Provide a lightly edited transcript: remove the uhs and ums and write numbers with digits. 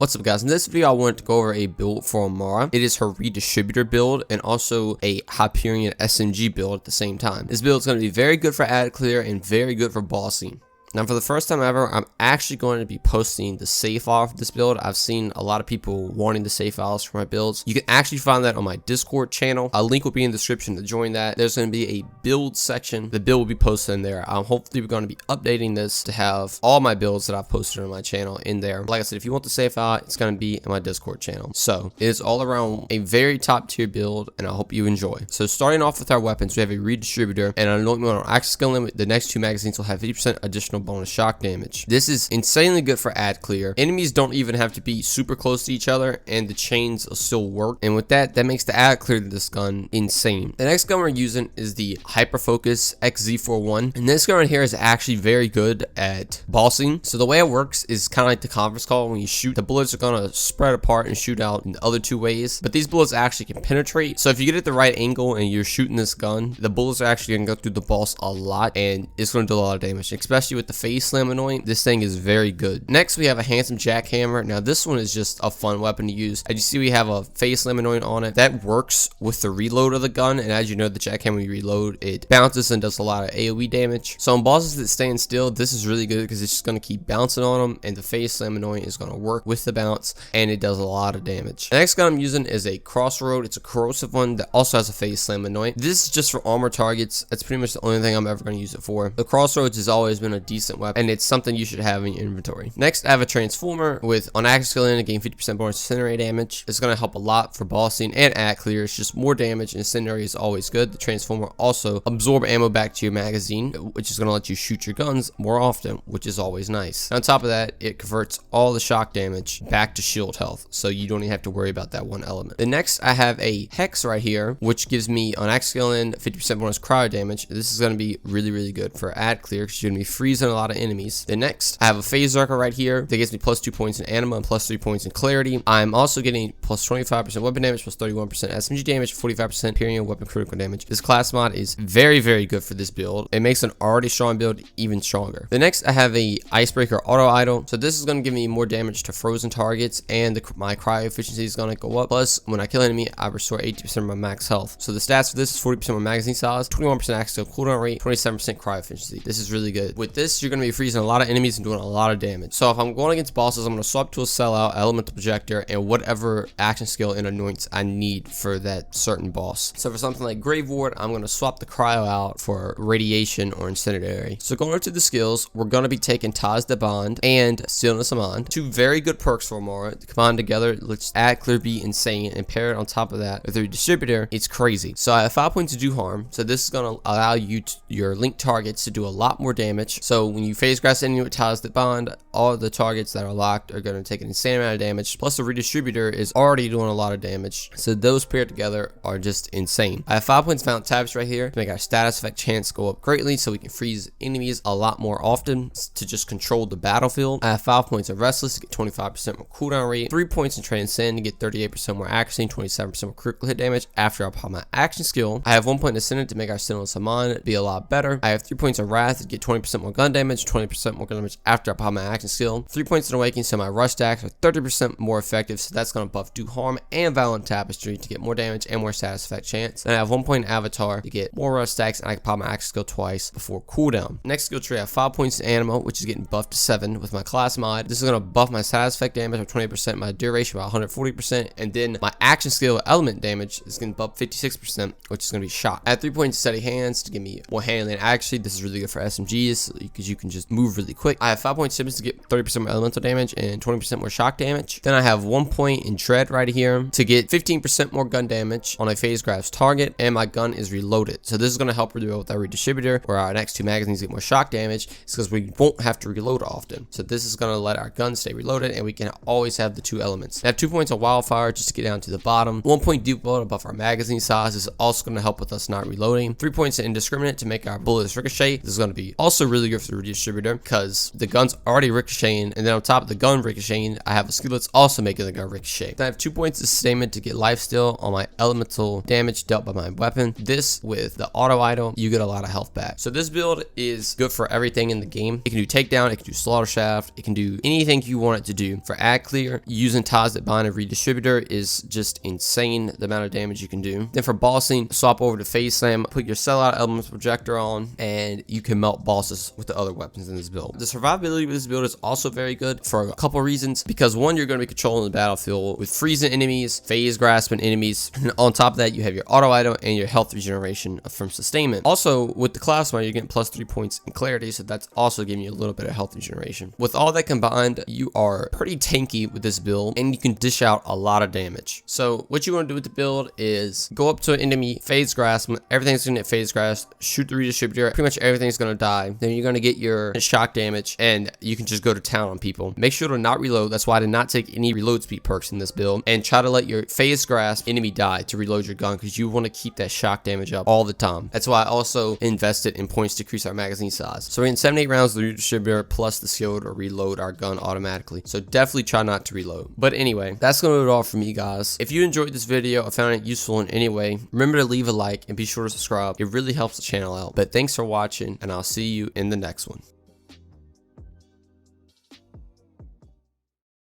What's up guys, in this video I wanted to go over a build for Amara. It is her Redistributor build and also a Hyperion SMG build at the same time. This build is going to be very good for ad clear and very good for bossing. Now for the first time ever, I'm actually going to be posting the save file for this build. I've seen a lot of people wanting the save files for my builds. You can actually find that on my Discord channel. A link will be in the description to join that. There's going to be a build section. The build will be posted in there. Hopefully we're going to be updating this to have all my builds that I've posted on my channel in there. Like I said, if you want the save file, it's going to be in my Discord channel. So it is all around a very top tier build and I hope you enjoy. So starting off with our weapons, we have a Redistributor and an anointment on axe skill limit. The next two magazines will have 50% additional bonus shock damage. This is insanely good for ad clear. Enemies don't even have to be super close to each other and the chains will still work, and with that makes the ad clear to this gun insane. The next gun we're using is the Hyper Focus XZ41, and this gun right here is actually very good at bossing. So the way it works is kind of like the conference call. When you shoot, the bullets are going to spread apart and shoot out in the other two ways, but these bullets actually can penetrate. So if you get it the right angle and you're shooting this gun, the bullets are actually going to go through the boss a lot and it's going to do a lot of damage, especially with the face slam anoint. This thing is very good. Next we have a handsome jackhammer. Now this one is just a fun weapon to use. As you see, we have a face slam anoint on it that works with the reload of the gun, and as you know, the jackhammer, when you reload, it bounces and does a lot of AoE damage. So on bosses that stand still, this is really good because it's just going to keep bouncing on them, and the face slam anoint is going to work with the bounce and it does a lot of damage. The next gun I'm using is a crossroad. It's a corrosive one that also has a face slam anoint. This is just for armor targets. That's pretty much the only thing I'm ever going to use it for. The crossroads has always been a decent weapon and it's something you should have in your inventory. Next, I have a transformer with on axe skill in, gain 50% bonus incendiary damage. It's going to help a lot for bossing and ad clear. It's just more damage, and incendiary is always good. The transformer also absorb ammo back to your magazine, which is going to let you shoot your guns more often, which is always nice. On top of that, it converts all the shock damage back to shield health, so you don't even have to worry about that one element. The next, I have a hex right here, which gives me on axe skill in 50% bonus cryo damage. This is going to be really good for ad clear because you're going to be freezing a lot of enemies. The next, I have a phase archer right here that gives me plus 2 points in anima and plus 3 points in clarity. I'm also getting plus 25% weapon damage, plus 31% SMG damage, 45% Hyperion weapon critical damage. This class mod is very good for this build. It makes an already strong build even stronger. The next, I have a icebreaker auto idle. So this is going to give me more damage to frozen targets, and my cryo efficiency is going to go up. Plus, when I kill an enemy, I restore 80% of my max health. So the stats for this is 40% more magazine size, 21% axe skill cooldown rate, 27% cryo efficiency. This is really good. With this, you're going to be freezing a lot of enemies and doing a lot of damage. So if I'm going against bosses, I'm going to swap to a sellout, elemental projector, and whatever action skill and anoints I need for that certain boss. So for something like Grave Ward, I'm going to swap the cryo out for radiation or incendiary. So going into the skills, we're going to be taking Ties the Bond and Stillness Amand. Two very good perks for Amara. Combined together, let's ad clear be insane, and pair it on top of that with a Redistributor, it's crazy. So I have 5 points to do harm. So this is going to allow you your linked targets to do a lot more damage. So when you phase grass enemy with Ties the Bond, all of the targets that are locked are going to take an insane amount of damage. Plus the Redistributor is already doing a lot of damage. So those paired together are just insane. I have 5 points found tabs right here to make our status effect chance go up greatly, so we can freeze enemies a lot more often to just control the battlefield. I have 5 points of Restless to get 25% more cooldown rate, 3 points in Transcend to get 38% more accuracy and 27% more critical hit damage after I apply my action skill. I have 1 point in Ascendant to make our Stillness Amand be a lot better. I have 3 points of Wrath to get 20% more gun damage, 20% more gun damage after I apply my action skill. 3 points in Awakening, so my rush stacks are 30% more effective, so that's going to buff Do Harm and Violent Tapestry to get more damage and more status effect chance. And I have 1 point in Avatar to get more rush stacks, and I can apply my action skill twice before cooldown. Next skill tree, I have 5 points in Anima, which is getting buffed to 7 with my class mod. This is going to buff my status effect damage by 20%, my duration by 140%, and then my action skill element damage is getting buffed 56%, which is going to be shot. I have 3 points in Steady Hands to give me more handling. Actually, this is really good for SMGs because you can just move really quick. I have 5 points Simmons to get 30% more elemental damage and 20% more shock damage. Then I have 1 point in Dread right here to get 15% more gun damage on a phase grabs target, and my gun is reloaded. So this is going to help really well with our Redistributor, where our next two magazines get more shock damage. It's because we won't have to reload often. So this is going to let our gun stay reloaded, and we can always have the two elements. I have 2 points of Wildfire just to get down to the bottom. 1 point Deep Blow to buff our magazine size. This is also going to help with us not reloading. 3 points in Indiscriminate to make our bullets ricochet. This is going to be also really good the redistributor because the gun's already ricocheting, and then on top of the gun ricocheting, I have a skill that's also making the gun ricochet. Then I have 2 points of sustainment to get lifesteal on my elemental damage dealt by my weapon. This with the auto idle, you get a lot of health back. So this build is good for everything in the game. It can do takedown, it can do slaughter shaft, it can do anything you want it to do. For ad clear, using ties that bind a redistributor is just insane the amount of damage you can do. Then for bossing, swap over to phase slam, put your sellout elemental projector on, and you can melt bosses with the other weapons in this build. The survivability with this build is also very good for a couple reasons, because one, you're going to be controlling the battlefield with freezing enemies, phase grasping enemies, and on top of that, you have your auto idle and your health regeneration from sustainment. Also, with the class mod, you're getting +3 points in clarity, so that's also giving you a little bit of health regeneration. With all that combined, you are pretty tanky with this build, and you can dish out a lot of damage. So what you want to do with the build is go up to an enemy, phase grasp, everything's going to get phase grasp, shoot the redistributor, pretty much everything's going to die. Then you're going to get your shock damage, and you can just go to town on people. Make sure to not reload. That's why I did not take any reload speed perks in this build, and try to let your phase grasp enemy die to reload your gun, because you want to keep that shock damage up all the time. That's why I also invested in points to increase our magazine size. So we're in 7-8 rounds of the redistributor plus the skill to reload our gun automatically. So definitely try not to reload. But anyway, that's going to do it all for me, guys. If you enjoyed this video or found it useful in any way, remember to leave a like and be sure to subscribe. It really helps the channel out. But thanks for watching, and I'll see you in the next one.